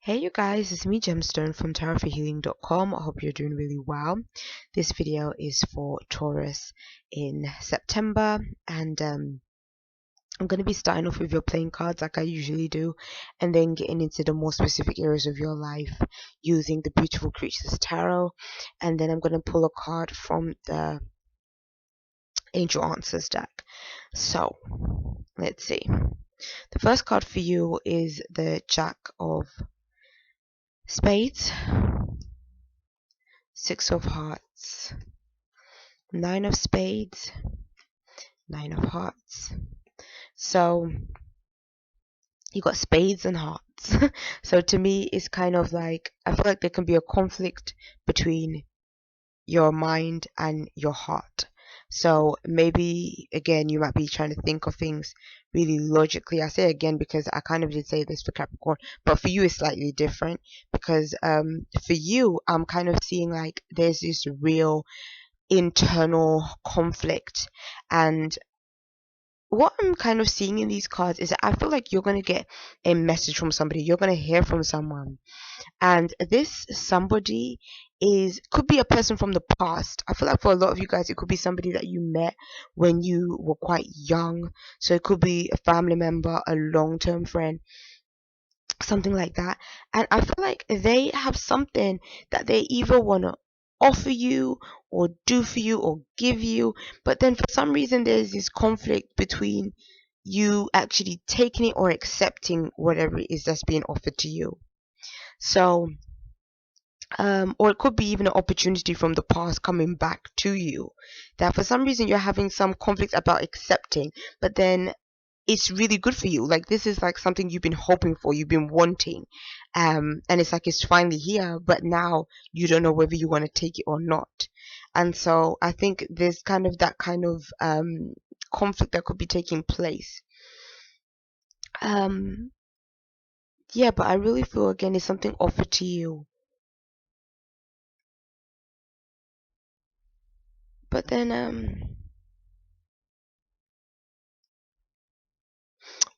Hey you guys, it's me Gemstone from tarotforhealing.com. I hope you're doing really well. This video is for Taurus in September, and I'm going to be starting off with your playing cards like I usually do, and then getting into the more specific areas of your life using the Beautiful Creatures Tarot, and then I'm going to pull a card from the Angel Answers deck. So let's see. The first card for you is the Jack of Spades, Six of Hearts, Nine of Spades, Nine of Hearts. So you got spades and hearts. So to me, it's kind of like, I feel like there can be a conflict between your mind and your heart. So maybe again, you might be trying to think of things really logically. I say again because I kind of did say this for Capricorn, but for you it's slightly different because for you, I'm kind of seeing like there's this real internal conflict. And what I'm kind of seeing in these cards is that I feel like you're going to get a message from somebody, you're going to hear from someone, and this somebody could be a person from the past. I feel like for a lot of you guys it could be somebody that you met when you were quite young, so it could be a family member, a long-term friend, something like that. And I feel like they have something that they either want to offer you or do for you or give you, but then for some reason there's this conflict between you actually taking it or accepting whatever it is that's being offered to you. So or it could be even an opportunity from the past coming back to you that for some reason you're having some conflict about accepting, but then it's really good for you. Like this is like something you've been hoping for, you've been wanting, and it's like it's finally here, but now you don't know whether you want to take it or not. And so I think there's kind of that kind of conflict that could be taking place. Yeah, but I really feel again it's something offered to you. But then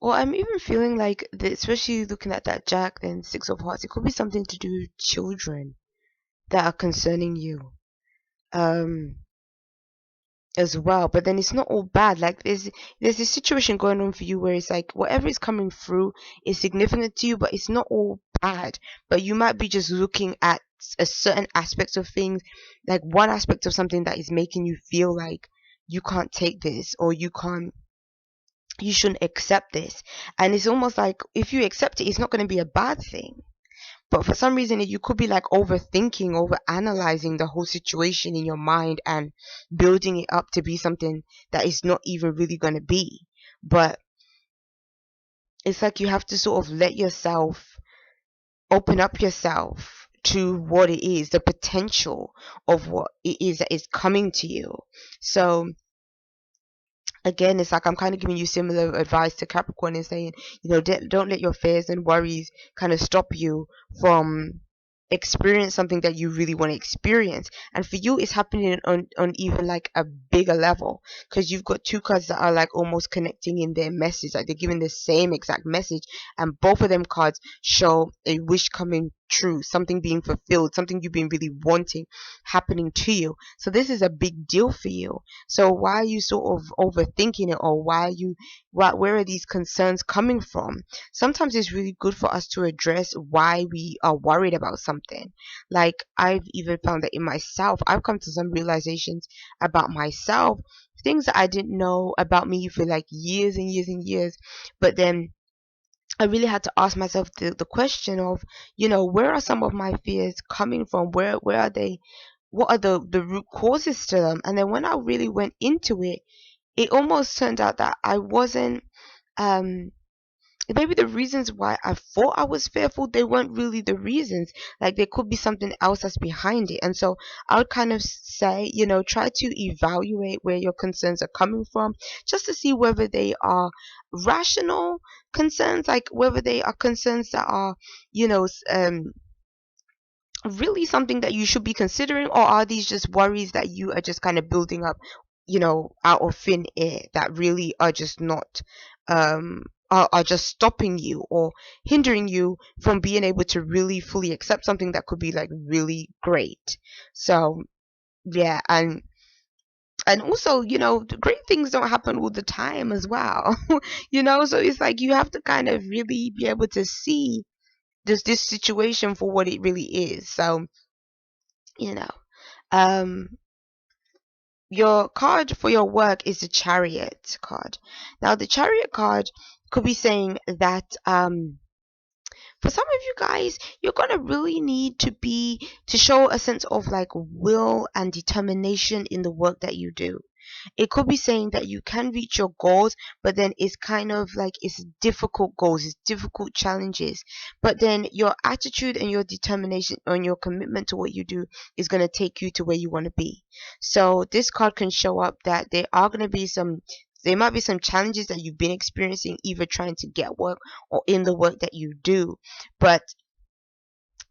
well, I'm even feeling like, especially looking at that Jack and Six of Hearts, it could be something to do with children that are concerning you, um, as well. But then it's not all bad. Like there's this situation going on for you where it's like whatever is coming through is significant to you, but it's not all bad. But you might be just looking at a certain aspect of things, like one aspect of something that is making you feel like you can't take this, or you shouldn't accept this. And it's almost like if you accept it, it's not going to be a bad thing, but for some reason you could be like overthinking, over analyzing the whole situation in your mind and building it up to be something that is not even really going to be. But it's like you have to sort of let yourself open up yourself to what it is, the potential of what it is that is coming to you. So again, it's like I'm kind of giving you similar advice to Capricorn and saying, don't let your fears and worries kind of stop you from experience something that you really want to experience. And for you, it's happening on even like a bigger level, because you've got two cards that are like almost connecting in their message, like they're giving the same exact message, and both of them cards show a wish coming true, something being fulfilled, something you've been really wanting happening to you. So this is a big deal for you. So why are you sort of overthinking it, or where are these concerns coming from? Sometimes it's really good for us to address why we are worried about something. Like I've even found that in myself, I've come to some realizations about myself, things that I didn't know about me for like years and years and years. But then I really had to ask myself the question of, where are some of my fears coming from? Where are they? What are the root causes to them? And then when I really went into it, it almost turned out that I wasn't um maybe the reasons why I thought I was fearful, they weren't really the reasons. Like there could be something else that's behind it. And so I would kind of say, try to evaluate where your concerns are coming from, just to see whether they are rational concerns, like whether they are concerns that are, really something that you should be considering, or are these just worries that you are just kind of building up, out of thin air, that really are just not are just stopping you or hindering you from being able to really fully accept something that could be like really great. So yeah, and also, great things don't happen all the time as well. So it's like you have to kind of really be able to see this situation for what it really is. So you know um your card for your work is the Chariot card. Now the Chariot card could be saying that for some of you guys, you're gonna really need to show a sense of like will and determination in the work that you do. It could be saying that you can reach your goals, but then it's kind of like it's difficult goals, it's difficult challenges. But then your attitude and your determination and your commitment to what you do is going to take you to where you want to be. So this card can show up that there might be some challenges that you've been experiencing, either trying to get work or in the work that you do. But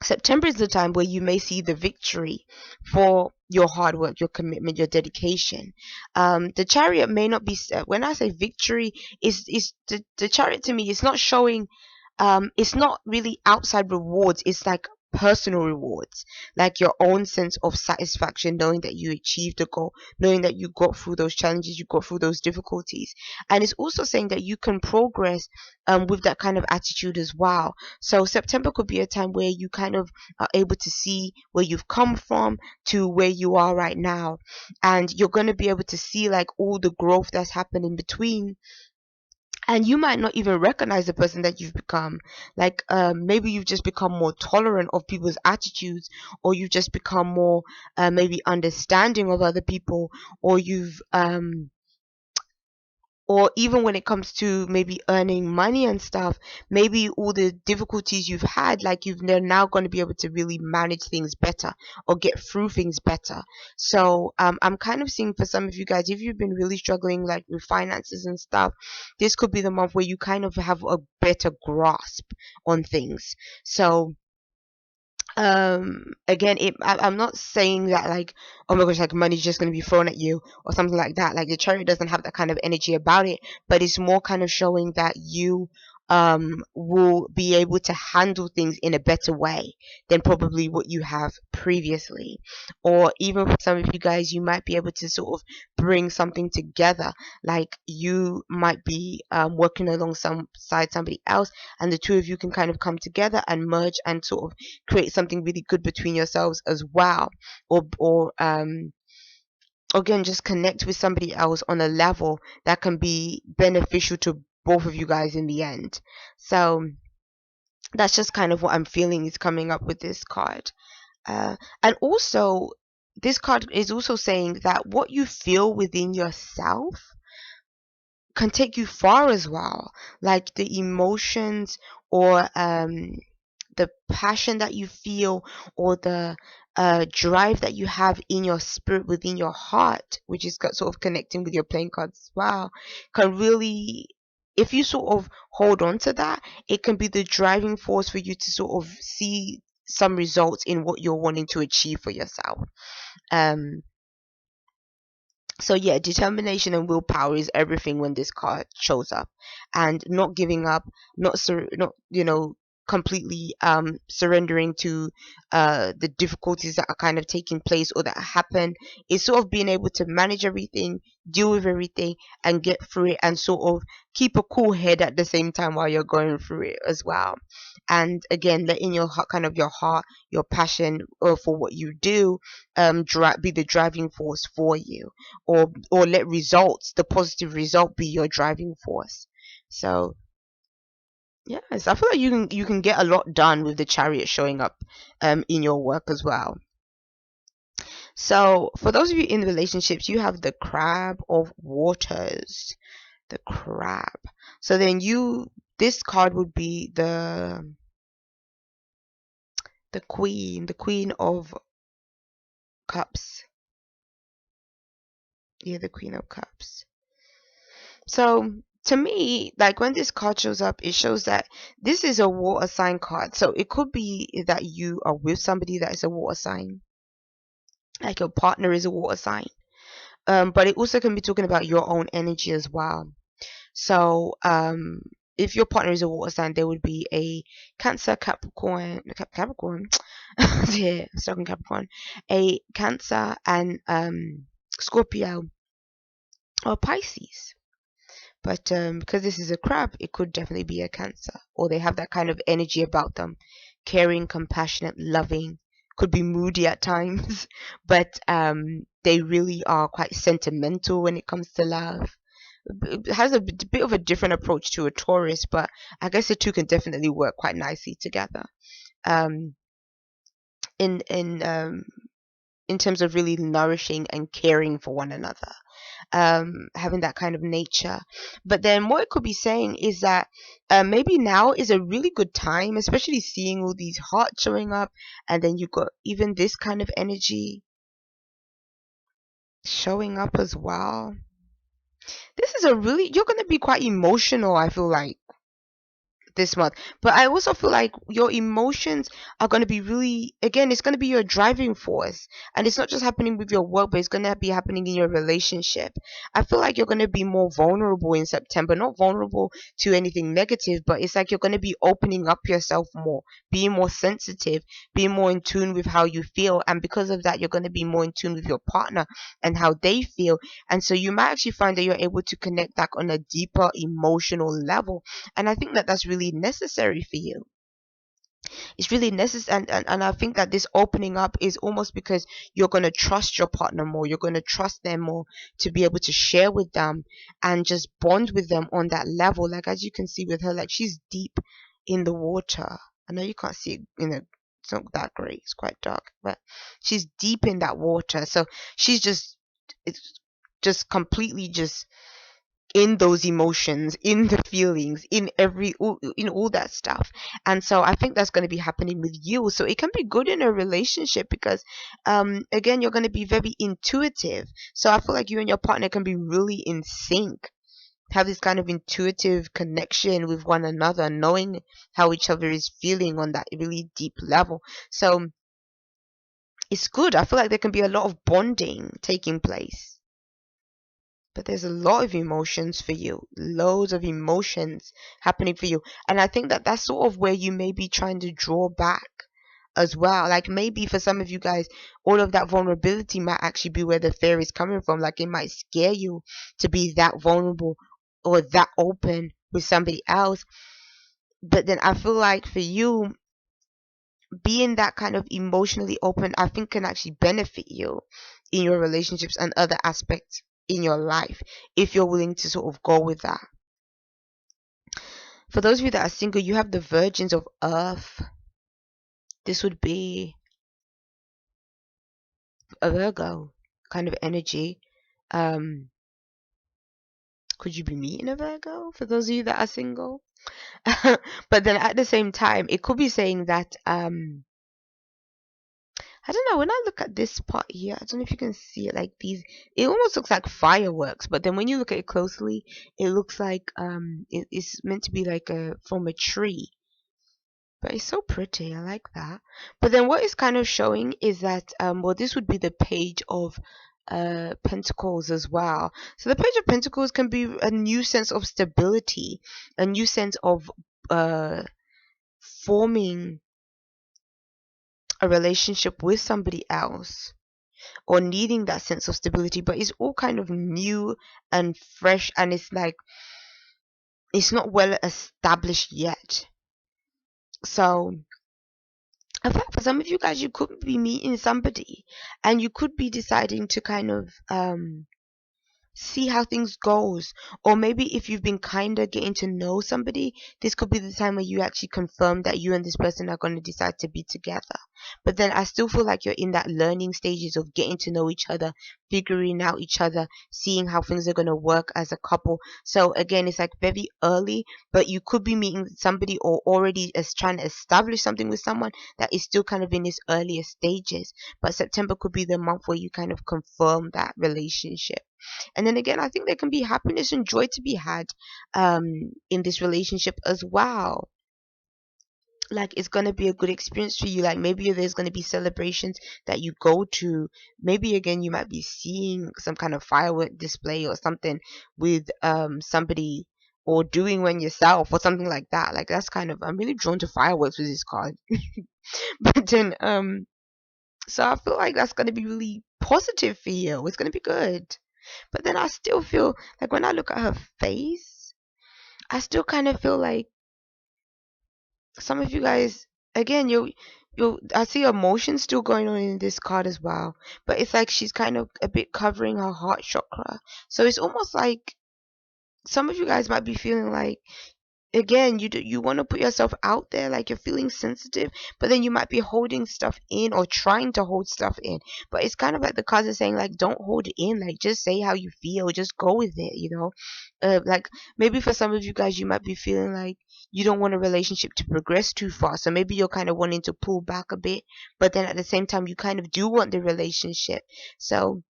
September is the time where you may see the victory for your hard work, your commitment, your dedication. The Chariot may not be. When I say victory, is the Chariot to me? It's not showing. It's not really outside rewards. It's like personal rewards, like your own sense of satisfaction, knowing that you achieved a goal, knowing that you got through those challenges, you got through those difficulties. And it's also saying that you can progress with that kind of attitude as well. So September could be a time where you kind of are able to see where you've come from to where you are right now, and you're going to be able to see like all the growth that's happened in between. And you might not even recognize the person that you've become. Like maybe you've just become more tolerant of people's attitudes, or you've just become more maybe understanding of other people, or you've or even when it comes to maybe earning money and stuff, maybe all the difficulties you've had, like they're now going to be able to really manage things better or get through things better. So I'm kind of seeing for some of you guys, if you've been really struggling like with finances and stuff, this could be the month where you kind of have a better grasp on things. So again, I'm not saying that like, oh my gosh, like money's just going to be thrown at you or something like that. Like the Chariot doesn't have that kind of energy about it, but it's more kind of showing that you will be able to handle things in a better way than probably what you have previously. Or even for some of you guys, you might be able to sort of bring something together. Like you might be working alongside somebody else, and the two of you can kind of come together and merge and sort of create something really good between yourselves as well. Or again, just connect with somebody else on a level that can be beneficial to both of you guys in the end. So that's just kind of what I'm feeling is coming up with this card. And also, this card is also saying that what you feel within yourself can take you far as well. Like the emotions or the passion that you feel, or the drive that you have in your spirit, within your heart, which is sort of connecting with your playing cards as well, can really, if you sort of hold on to that, it can be the driving force for you to sort of see some results in what you're wanting to achieve for yourself. um so yeah, determination and willpower is everything when this card shows up, and not giving up, not completely surrendering to the difficulties that are kind of taking place or that happen. It's sort of being able to manage everything, deal with everything, and get through it, and sort of keep a cool head at the same time while you're going through it as well. And again, letting your heart, kind of your heart, your passion for what you do, be the driving force for you, or let results, the positive result, be your driving force. So yes, I feel like you can get a lot done with the Chariot showing up in your work as well. So for those of you in relationships, you have the Crab of Waters, the Crab. So then this card would be the Queen of Cups. Yeah, the Queen of Cups. So to me, like when this card shows up, it shows that this is a water sign card. So it could be that you are with somebody that is a water sign, like your partner is a water sign. But it also can be talking about your own energy as well. So if your partner is a water sign, there would be a Cancer, Capricorn, Capricorn, yeah, stuck in Capricorn, a Cancer, and Scorpio or Pisces. But because this is a crab, it could definitely be a Cancer, or they have that kind of energy about them, caring, compassionate, loving. Could be moody at times, but they really are quite sentimental when it comes to love. It has a bit of a different approach to a Taurus, but I guess the two can definitely work quite nicely together. Um, in in um, in terms of really nourishing and caring for one another, having that kind of nature. But then what it could be saying is that maybe now is a really good time, especially seeing all these hearts showing up, and then you got even this kind of energy showing up as well. This is a really, you're going to be quite emotional, I feel like, this month. But I also feel like your emotions are going to be really, again, it's going to be your driving force, and it's not just happening with your work, but it's going to be happening in your relationship. I feel like you're going to be more vulnerable in September, not vulnerable to anything negative, but it's like you're going to be opening up yourself more, being more sensitive, being more in tune with how you feel, and because of that you're going to be more in tune with your partner and how they feel. And so you might actually find that you're able to connect back on a deeper emotional level, and I think that that's really necessary for you. It's really necessary, and I think that this opening up is almost because you're going to trust your partner more, you're going to trust them more, to be able to share with them and just bond with them on that level. Like as you can see with her, like she's deep in the water. I know you can't see it, it's not that great, it's quite dark, but she's deep in that water. So she's just, it's just completely just in those emotions, in the feelings, in all that stuff. And so I think that's going to be happening with you. So it can be good in a relationship because again, you're going to be very intuitive. So I feel like you and your partner can be really in sync, have this kind of intuitive connection with one another, knowing how each other is feeling on that really deep level. So it's good. I feel like there can be a lot of bonding taking place. But there's a lot of emotions for you, loads of emotions happening for you. And I think that that's sort of where you may be trying to draw back as well. Like maybe for some of you guys, all of that vulnerability might actually be where the fear is coming from. Like it might scare you to be that vulnerable or that open with somebody else. But then I feel like for you, being that kind of emotionally open, I think can actually benefit you in your relationships and other aspects in your life if you're willing to sort of go with that. For those of you that are single, you have the virgins of earth. This would be a Virgo kind of energy. Could you be meeting a Virgo for those of you that are single? But then at the same time, it could be saying that I don't know, when I look at this part here, I don't know if you can see it, like these, it almost looks like fireworks, but then when you look at it closely, it looks like it's meant to be like a from a tree. But it's so pretty, I like that. But then what is kind of showing is that well, this would be the page of pentacles as well. So the page of pentacles can be a new sense of stability, a new sense of uh forming a relationship with somebody else, or needing that sense of stability, but it's all kind of new and fresh, and it's like it's not well established yet. So in fact, for some of you guys, you could be meeting somebody and you could be deciding to kind of see how things goes, or maybe if you've been kind of getting to know somebody, this could be the time where you actually confirm that you and this person are going to decide to be together. But then I still feel like you're in that learning stages of getting to know each other, figuring out each other, seeing how things are going to work as a couple. So again, it's like very early, but you could be meeting somebody or already as trying to establish something with someone that is still kind of in its earlier stages. But September could be the month where you kind of confirm that relationship. And then again, I think there can be happiness and joy to be had in this relationship as well. Like it's going to be a good experience for you. Like maybe there's going to be celebrations that you go to. Maybe again, you might be seeing some kind of firework display or something with somebody or doing one yourself or something like that. Like that's kind of, I'm really drawn to fireworks with this card. But then so I feel like that's gonna be really positive for you. It's gonna be good. But then I still feel like when I look at her face, I still kind of feel like some of you guys, again, you I see emotions still going on in this card as well. But it's like she's kind of a bit covering her heart chakra. So it's almost like some of you guys might be feeling like, again, you want to put yourself out there, like you're feeling sensitive, but then you might be holding stuff in or trying to hold stuff in. But it's kind of like the cards are saying, like, don't hold it in, like just say how you feel, just go with it, like maybe for some of you guys you might be feeling like you don't want a relationship to progress too far, so maybe you're kind of wanting to pull back a bit, but then at the same time you kind of do want the relationship. So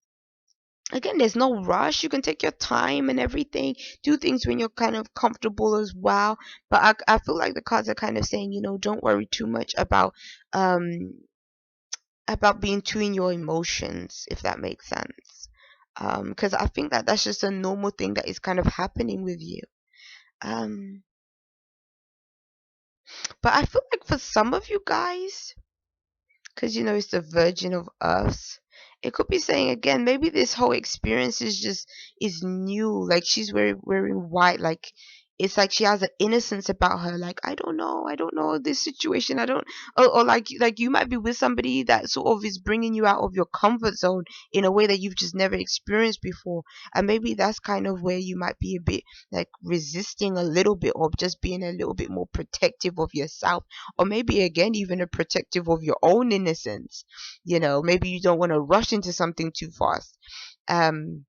again, there's no rush. You can take your time and everything, do things when you're kind of comfortable as well. But I feel like the cards are kind of saying, don't worry too much um about being too in your emotions, if that makes sense. Because I think that that's just a normal thing that is kind of happening with you. um but I feel like for some of you guys, because it's the Virgin of Earths. It could be saying again, maybe this whole experience is new. Like she's wearing white, like it's like she has an innocence about her. Like I don't know this situation. I don't, or like you might be with somebody that sort of is bringing you out of your comfort zone in a way that you've just never experienced before, and maybe that's kind of where you might be a bit like resisting a little bit, or just being a little bit more protective of yourself, or maybe again even a protective of your own innocence. Maybe you don't want to rush into something too fast. um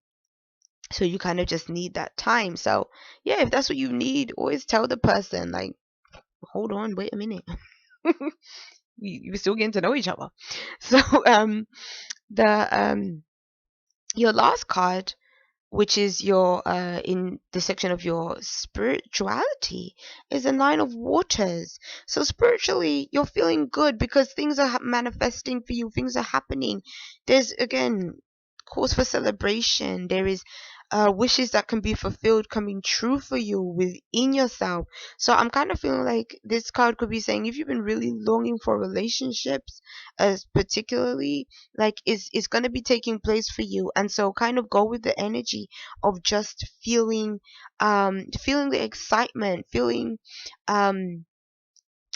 so you kind of just need that time. So yeah, if that's what you need, always tell the person, like, hold on, wait a minute. You're still getting to know each other. So the your last card, which is your in the section of your spirituality, is a Nine of Waters. So spiritually you're feeling good because things are manifesting for you, things are happening. There's again cause for celebration. There is wishes that can be fulfilled coming true for you within yourself. So I'm kind of feeling like this card could be saying, if you've been really longing for relationships, as particularly, like is going to be taking place for you. And so kind of go with the energy of just feeling the excitement, feeling um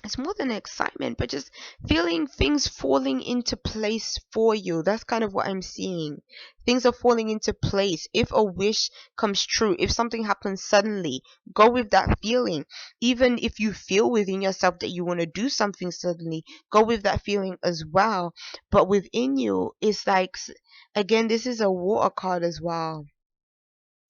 it's more than excitement, but just feeling things falling into place for you. That's kind of what I'm seeing. Things are falling into place. If a wish comes true, if something happens suddenly, go with that feeling. Even if you feel within yourself that you want to do something suddenly, go with that feeling as well. But within you, it's like, again, this is a water card as well.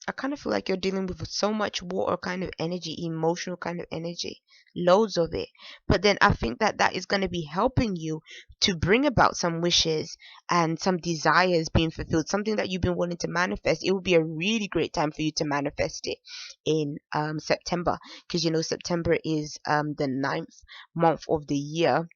I kind of feel like you're dealing with so much water kind of energy, emotional kind of energy, loads of it. But then I think that that is going to be helping you to bring about some wishes and some desires being fulfilled, something that you've been wanting to manifest. It would be a really great time for you to manifest it in September, because September is the ninth month of the year.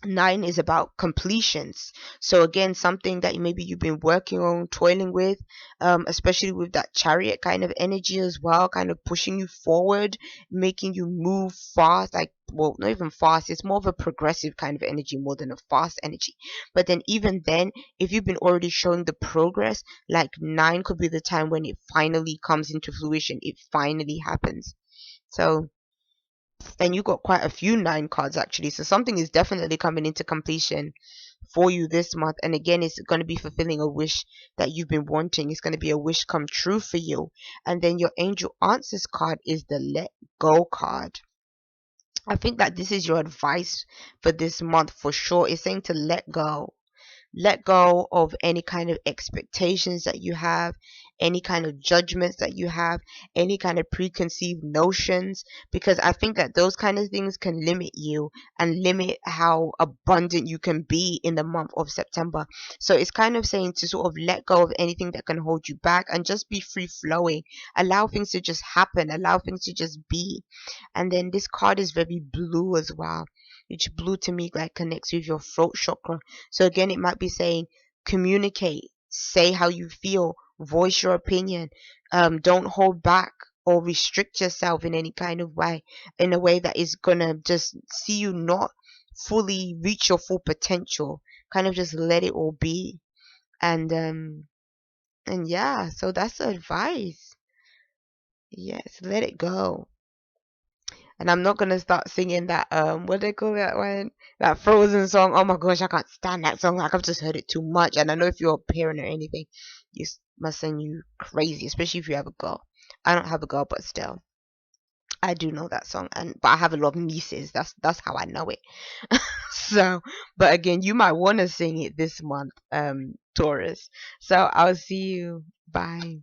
Nine is about completions. So again, something that maybe you've been working on, toiling with, especially with that chariot kind of energy as well, kind of pushing you forward, making you move fast. Like, well, not even fast, it's more of a progressive kind of energy more than a fast energy. But then even then, if you've been already showing the progress, like nine could be the time when it finally comes into fruition, it finally happens. So, and you got quite a few nine cards actually, so something is definitely coming into completion for you this month. And again, it's going to be fulfilling a wish that you've been wanting. It's going to be a wish come true for you. And then your angel answers card is the let go card. I think that this is your advice for this month for sure. It's saying to let go of any kind of expectations that you have, any kind of judgments that you have, any kind of preconceived notions, because I think that those kind of things can limit you and limit how abundant you can be in the month of September. So it's kind of saying to sort of let go of anything that can hold you back and just be free flowing, allow things to just happen, allow things to just be. And then this card is very blue as well, which blue to me like connects with your throat chakra. So again, it might be saying communicate, say how you feel, voice your opinion, don't hold back. or restrict yourself in any kind of way, in a way that is gonna just see you not fully reach your full potential. Kind of just let it all be. And yeah, so that's the advice. Yes, let it go. And I'm not gonna start singing that what they call that one? That Frozen song. Oh my gosh, I can't stand that song. Like I've just heard it too much. And I know if you're a parent or anything, must send you crazy, especially if you have a girl. I don't have a girl, but still. I do know that song, and but I have a lot of nieces. That's how I know it. So, but again, you might want to sing it this month, Taurus. So I'll see you. Bye.